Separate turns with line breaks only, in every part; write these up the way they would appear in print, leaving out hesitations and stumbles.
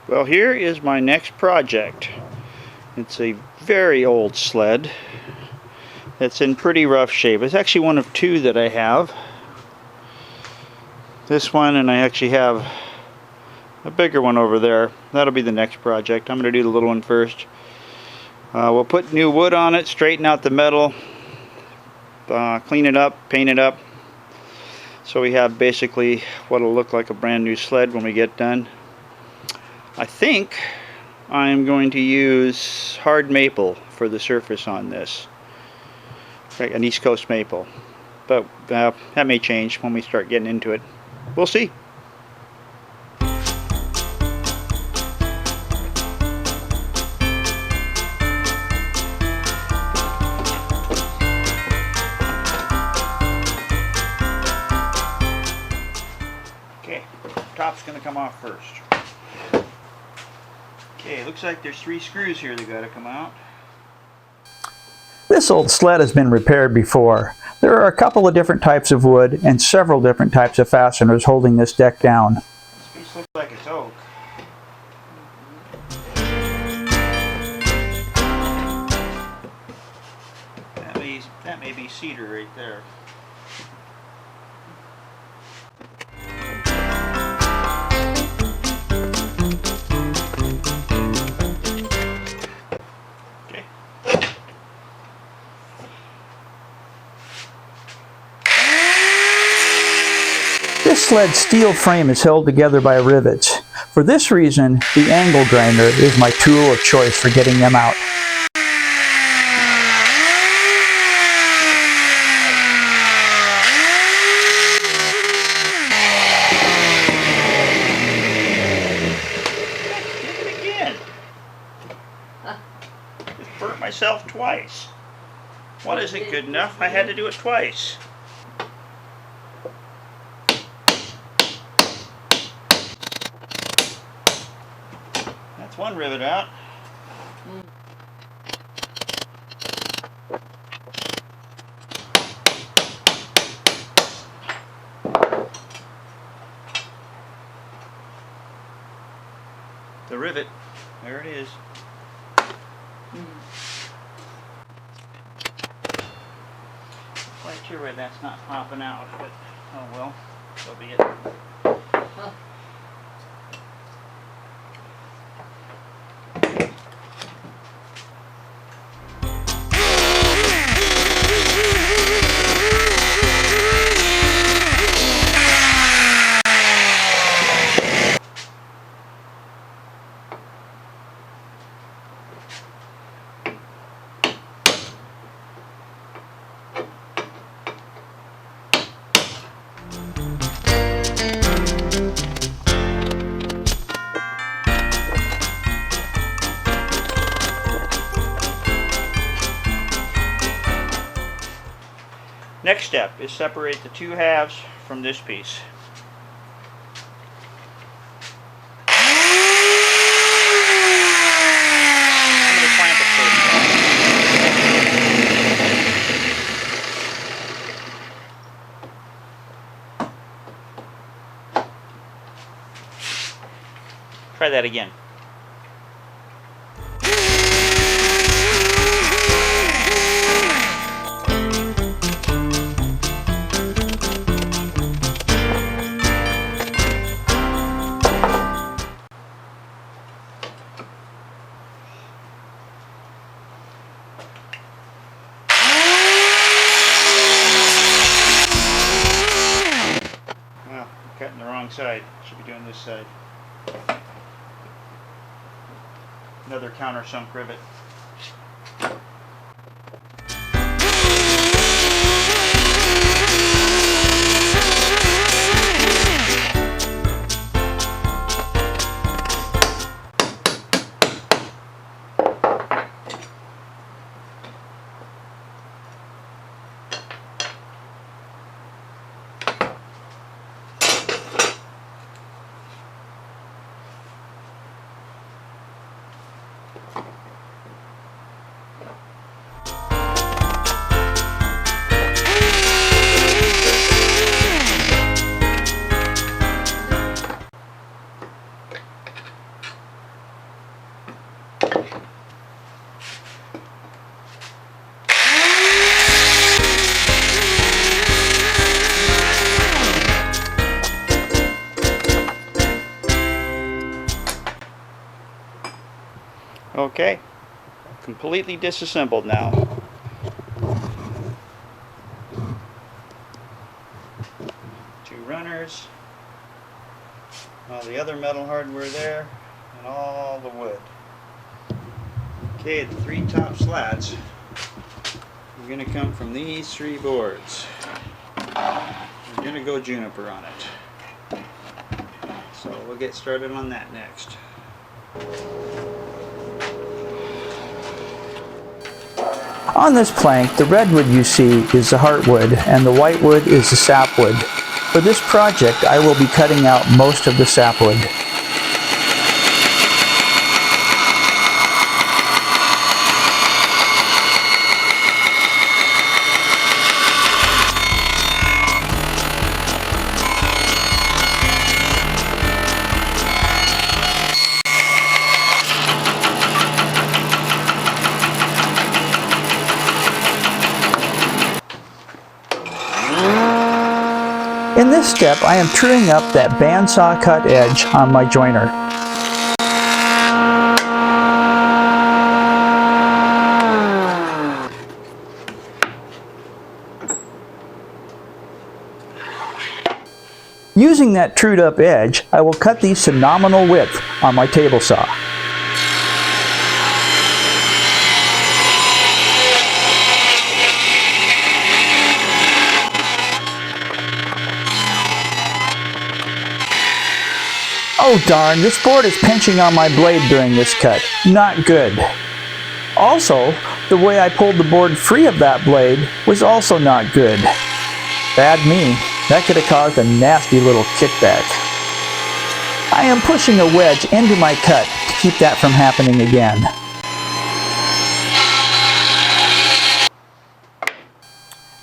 Well, here is my next project. It's a very old sled. It's in pretty rough shape. It's actually one of two that I have. This one, and I actually have a bigger one over there. That'll be the next project. I'm going to do the little one first. We'll put new wood on it, straighten out the metal, clean it up, paint it up. So we have basically what will look like a brand new sled when we get done. I think I'm going to use hard maple for the surface on this. Like an East Coast maple. But that may change when we start getting into it. We'll see. Okay, top's going to come off first. Okay, looks like there's 3 screws here that got to come out.
This old sled has been repaired before. There are a couple of different types of wood and several different types of fasteners holding this deck down.
This piece looks like it's oak. That may be cedar right there. Okay.
This sled's steel frame is held together by rivets. For this reason, the angle grinder is my tool of choice for getting them out.
Burnt myself twice. What isn't good enough? I had to do it twice. That's one rivet out. The rivet, there it is. Quite sure why that's not popping out, but oh well, so be it. Next step is separate the 2 halves from this piece. I'm going to clamp it first. Try that again. Cutting the wrong side. Should be doing this side. Another countersunk rivet. Okay, completely disassembled now. Two runners, all the other metal hardware there, and all the wood. Okay, the three top slats are going to come from these three boards. We're going to go juniper on it. So we'll get started on that next.
On this plank, the redwood you see is the heartwood and the whitewood is the sapwood. For this project, I will be cutting out most of the sapwood. In this step, I am truing up that bandsaw cut edge on my joiner. Using that trued up edge, I will cut these to nominal width on my table saw. Oh darn, this board is pinching on my blade during this cut. Not good. Also, the way I pulled the board free of that blade was also not good. Bad me. That could have caused a nasty little kickback. I am pushing a wedge into my cut to keep that from happening again.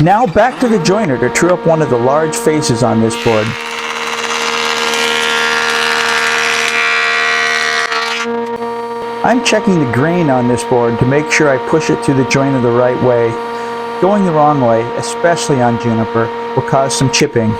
Now back to the joiner to true up one of the large faces on this board. I'm checking the grain on this board to make sure I push it through the joiner the right way. Going the wrong way, especially on juniper, will cause some chipping.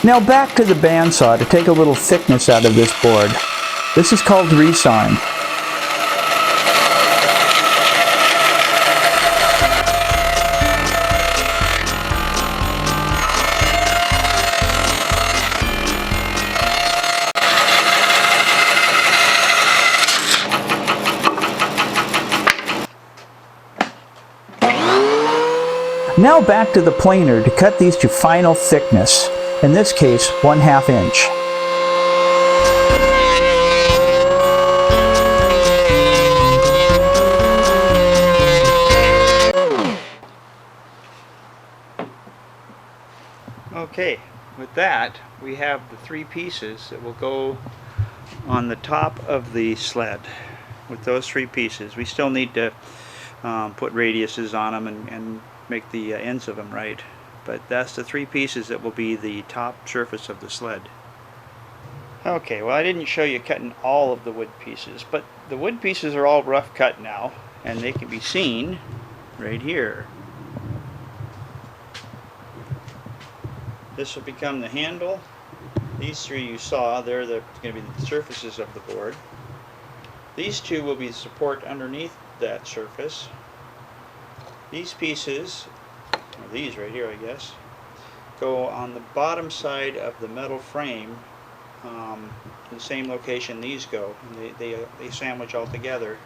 Now back to the bandsaw to take a little thickness out of this board. This is called resawing. Now back to the planer to cut these to final thickness, in this case 1/2 inch.
Okay, with that we have the three pieces that will go on the top of the sled. With those three pieces, we still need to put radiuses on them and make the ends of them right, but that's the three pieces that will be the top surface of the sled. Okay, well, I didn't show you cutting all of the wood pieces, but the wood pieces are all rough cut now, and they can be seen right here. This will become the handle. These three you saw, they're going to be the surfaces of the board. These two will be the support underneath that surface. These pieces, or these right here I guess, go on the bottom side of the metal frame, the same location these go. And they sandwich all together.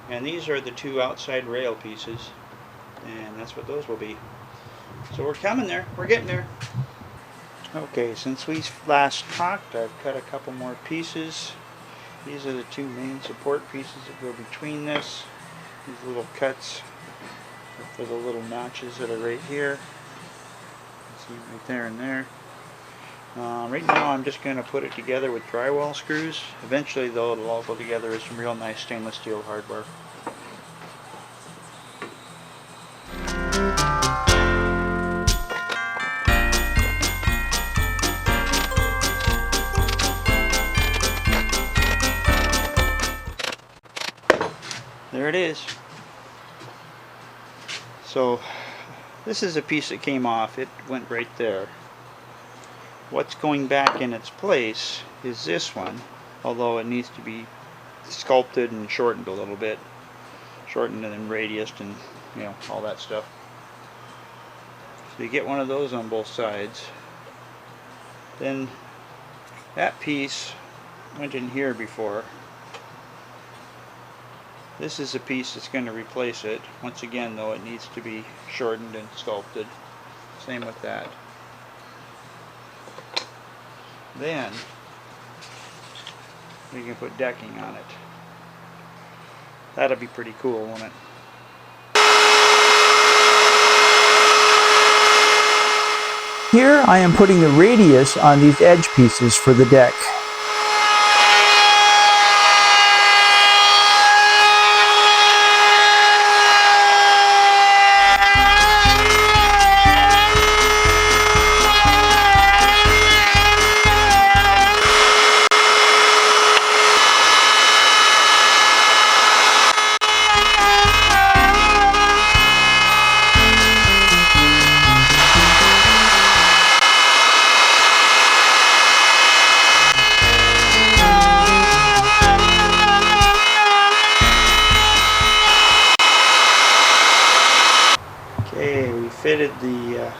And these are the two outside rail pieces, and that's what those will be. So we're coming there, we're getting there. Okay, since we last talked, I've cut a couple more pieces. These are the two main support pieces that go between this. These little cuts for the little notches that are right here. See right there and there. Right now I'm just going to put it together with drywall screws. Eventually though it'll all go together as some real nice stainless steel hardware. there it is. So this is a piece that came off. It went right there. What's going back in its place is this one, although it needs to be sculpted and shortened a little bit. Shortened and radiused and, you know, all that stuff. So you get one of those on both sides. Then that piece went in here before. This is a piece that's going to replace it. Once again though, it needs to be shortened and sculpted. Same with that. Then we can put decking on it. That'll be pretty cool, won't it?
Here I am putting the radius on these edge pieces for the deck.
Fitted the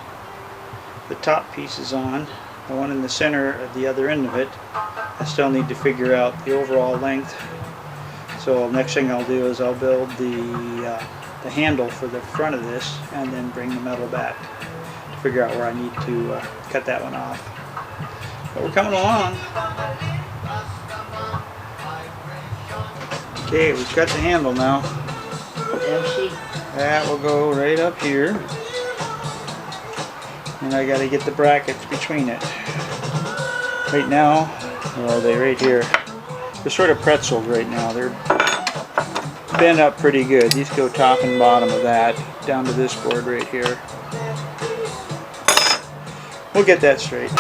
top pieces on, the one in the center at the other end of it. I still need to figure out the overall length. So next thing I'll do is I'll build the handle for the front of this and then bring the metal back to figure out where I need to cut that one off. But we're coming along. Okay, we've got the handle now. That will go right up here. And I got to get the brackets between it. Right now, well, they're right here. They're sort of pretzeled right now. They're bent up pretty good. These go top and bottom of that, down to this board right here. We'll get that straight.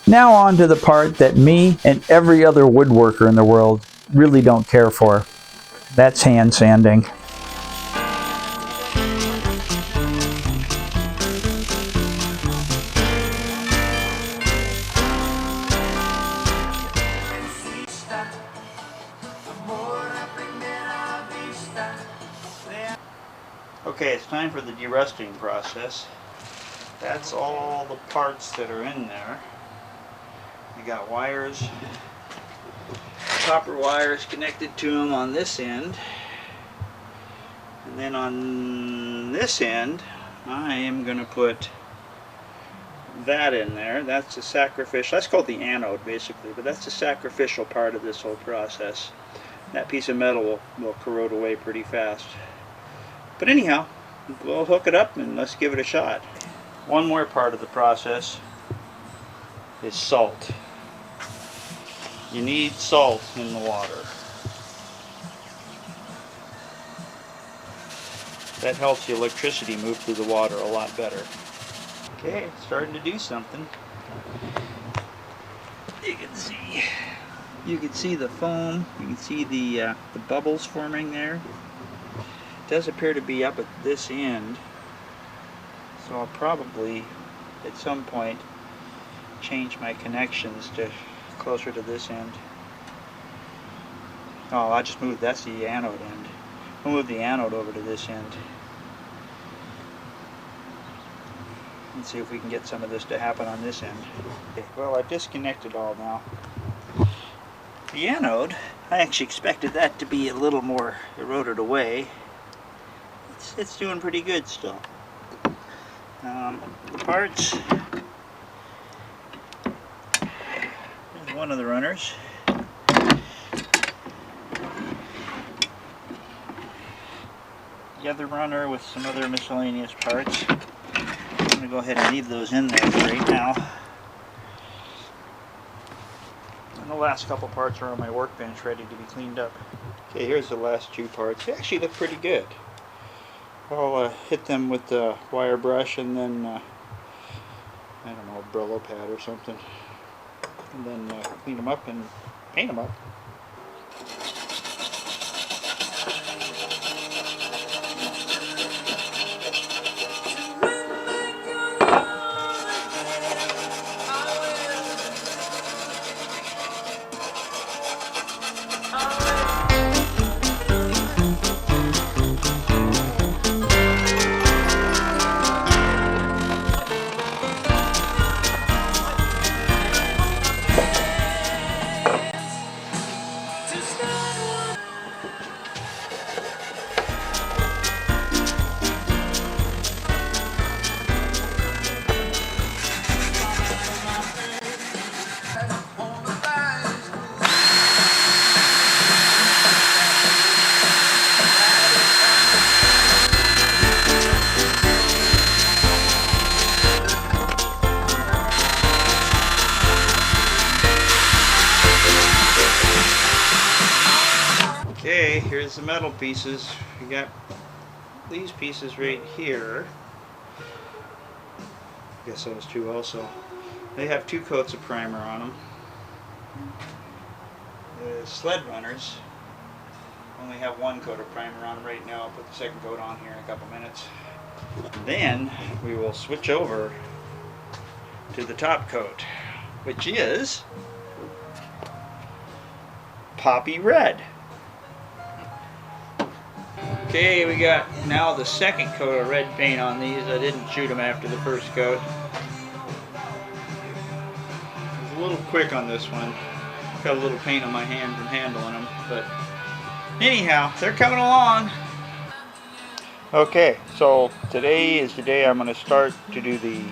Now on to the part that me and every other woodworker in the world really don't care for. That's hand sanding.
Okay, it's time for the derusting process. That's all the parts that are in there. You got wires, copper wires connected to them on this end, and then on this end I am going to put that in there. That's the sacrificial, that's called the anode basically, but that's the sacrificial part of this whole process. That piece of metal will corrode away pretty fast. But anyhow, we'll hook it up and let's give it a shot. One more part of the process is salt. You need salt in the water. That helps the electricity move through the water a lot better. Okay, it's starting to do something. You can see the foam. You can see the bubbles forming there. It does appear to be up at this end. So I'll probably at some point change my connections to closer to this end. Oh, I just moved, that's the anode end. We'll move the anode over to this end. And see if we can get some of this to happen on this end. Okay, well, I've disconnected all now. The anode, I actually expected that to be a little more eroded away. It's doing pretty good still. The parts, there's one of the runners. The other runner with some other miscellaneous parts. I'm going to go ahead and leave those in there for right now. An last couple parts are on my workbench ready to be cleaned up. Okay, here's the last two parts. They actually look pretty good. I'll hit them with the wire brush and then, I don't know, a Brillo pad or something. And then clean them up and paint them up. Okay, here's the metal pieces. We got these pieces right here. I guess those two also. They have 2 coats of primer on them. The sled runners only have 1 coat of primer on them right now. I'll put the second coat on here in a couple minutes. Then we will switch over to the top coat, which is poppy red. Okay, we got now the second coat of red paint on these. I didn't shoot them after the first coat. I was a little quick on this one. Got a little paint on my hand from handling them, but anyhow, they're coming along. Okay, so today is the day I'm going to start to do the,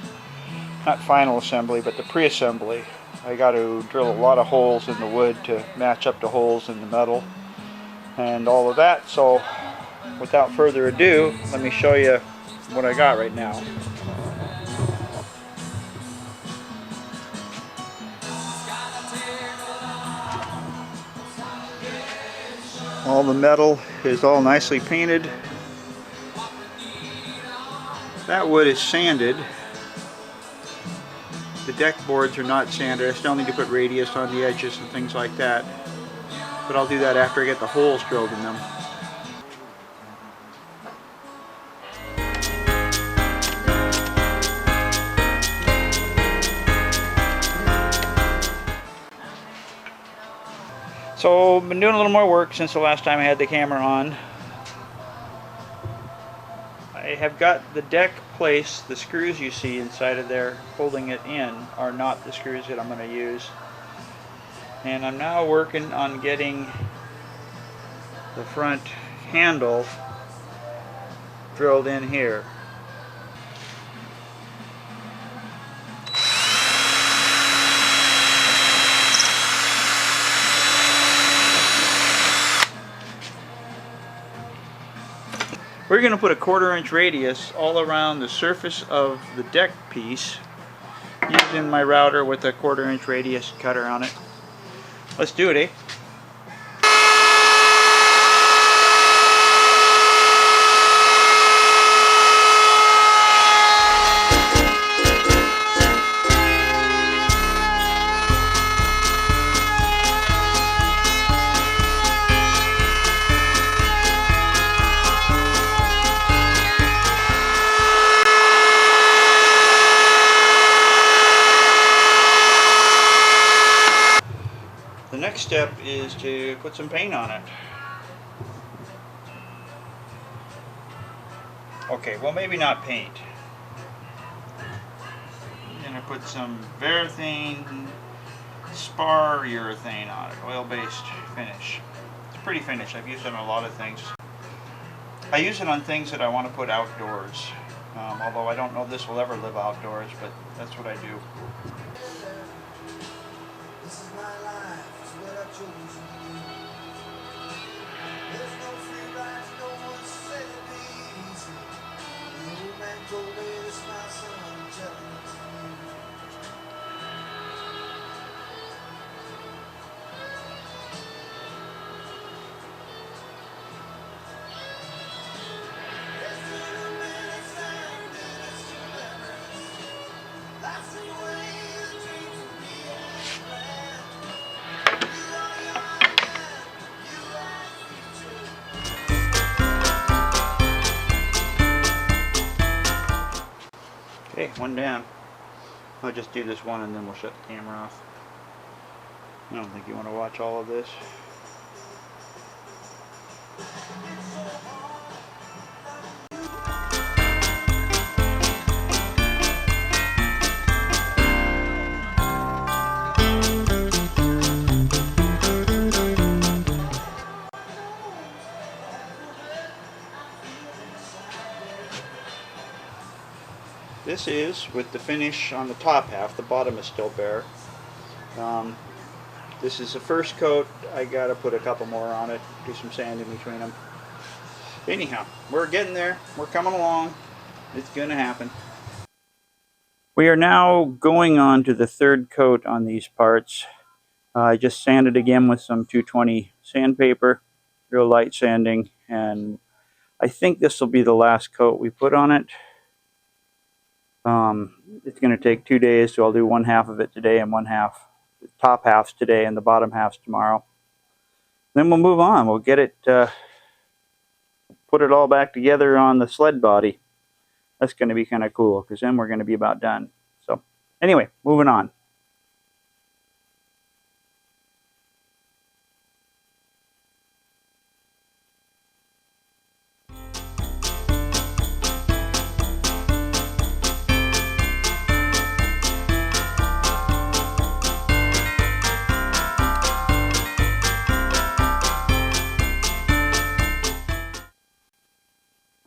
not final assembly, but the pre-assembly. I got to drill a lot of holes in the wood to match up the holes in the metal and all of that. So without further ado, let me show you what I got right now. All the metal is all nicely painted. That wood is sanded. The deck boards are not sanded. I still need to put radius on the edges and things like that. But I'll do that after I get the holes drilled in them. So I've been doing a little more work since the last time I had the camera on. I have got the deck placed. The screws you see inside of there holding it in are not the screws that I'm going to use. And I'm now working on getting the front handle drilled in here. We're going to put a 1/4-inch radius all around the surface of the deck piece using my router with a 1/4-inch radius cutter on it. Let's do it, eh? The next step is to put some paint on it. Okay, well maybe not paint. I'm going to put some Varathane spar urethane on it, oil-based finish. It's a pretty finish. I've used it on a lot of things. I use it on things that I want to put outdoors. Although I don't know if this will ever live outdoors, but that's what I do.
This is my life, it's what I chose to do. There's no free rides, no one said it'd be easy. The old man told me this, my son, I'm telling it to you.
one down. I'll just do this one and then we'll shut the camera off. I don't think you want to watch all of this. This is with the finish on the top half. The bottom is still bare. This is the first coat. I gotta put a couple more on it, do some sand in between them. Anyhow, we're getting there. We're coming along. It's gonna happen. We are now going on to the third coat on these parts. I just sanded again with some 220 sandpaper, real light sanding, and I think this will be the last coat we put on it. It's going to take 2 days, so I'll do one half of it today and one half, the top half's today and the bottom half's tomorrow. Then we'll move on. We'll get it, put it all back together on the sled body. That's going to be kind of cool, because then we're going to be about done. So anyway, moving on.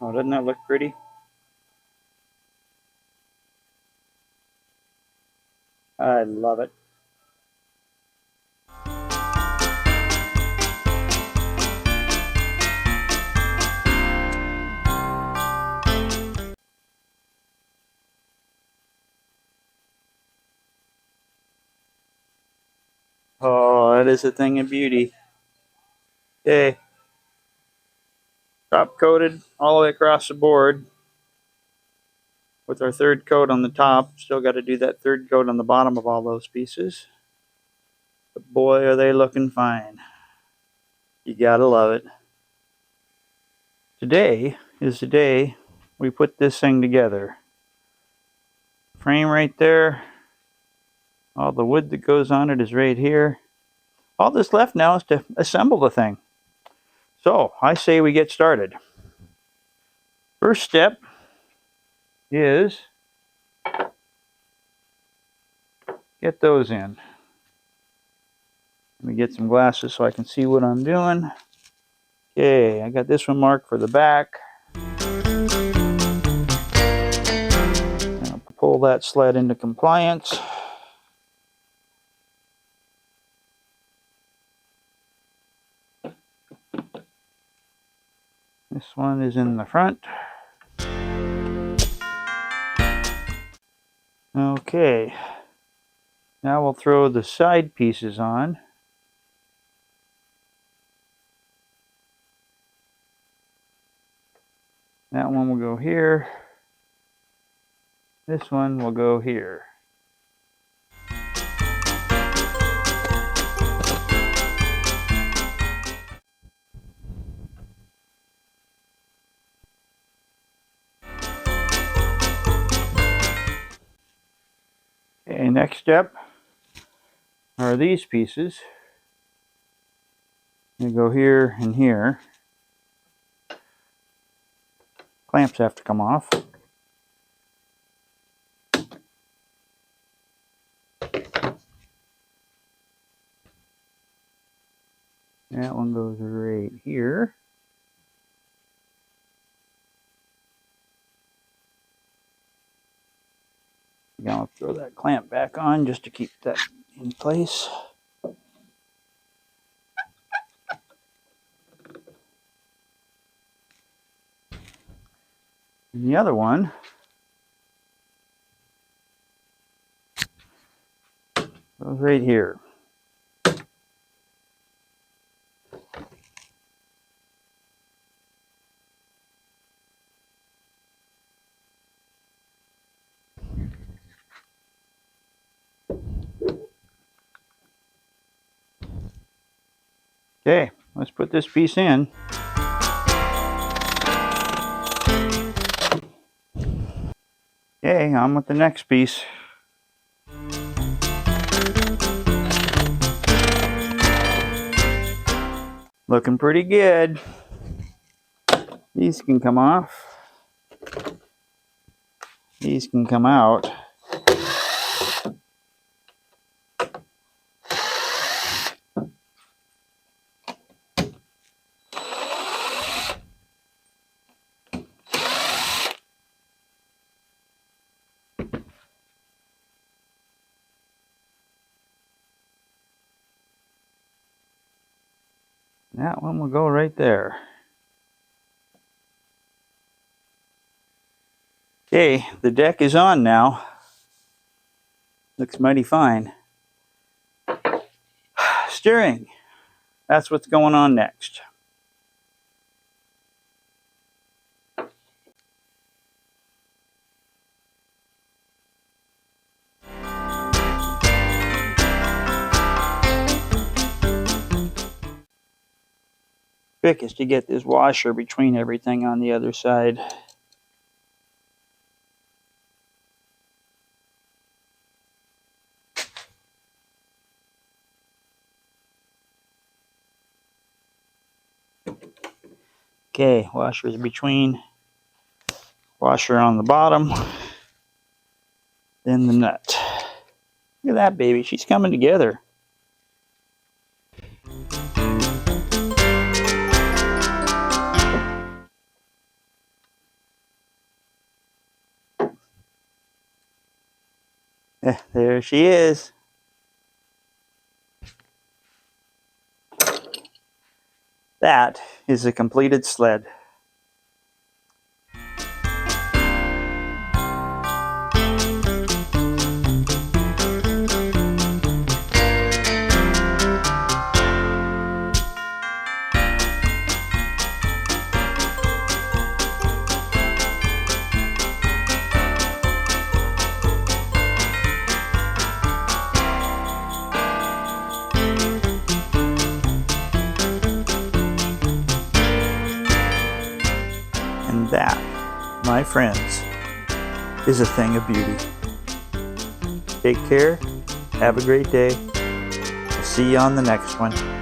Oh, doesn't that look pretty? I love it. Oh, that is a thing of beauty. Okay. Top coated all the way across the board with our third coat on the top. Still got to do that third coat on the bottom of all those pieces. But boy, are they looking fine. You gotta love it. Today is the day we put this thing together. Frame right there. All the wood that goes on it is right here. All that's left now is to assemble the thing. So I say we get started. First step is get those in. Let me get some glasses so I can see what I'm doing. Okay, I got this one marked for the back. I'll pull that sled into compliance. This one is in the front. Okay, now we'll throw the side pieces on. That one will go here. This one will go here. Okay, next step are these pieces. They go here and here. Clamps have to come off. That one goes right here. Now I'll throw that clamp back on just to keep that in place. And the other one goes right here. Okay, let's put this piece in. Okay, on with the next piece. Looking pretty good. These can come off. These can come out. That one will go right there. Okay, the deck is on now. Looks mighty fine. Steering. That's what's going on next. Trick is to get this washer between everything on the other side. Okay, washer is between, washer on the bottom, then the nut. Look at that baby, she's coming together. There she is. That is a completed sled. And that, my friends, is a thing of beauty. Take care, have a great day. I'll see you on the next one.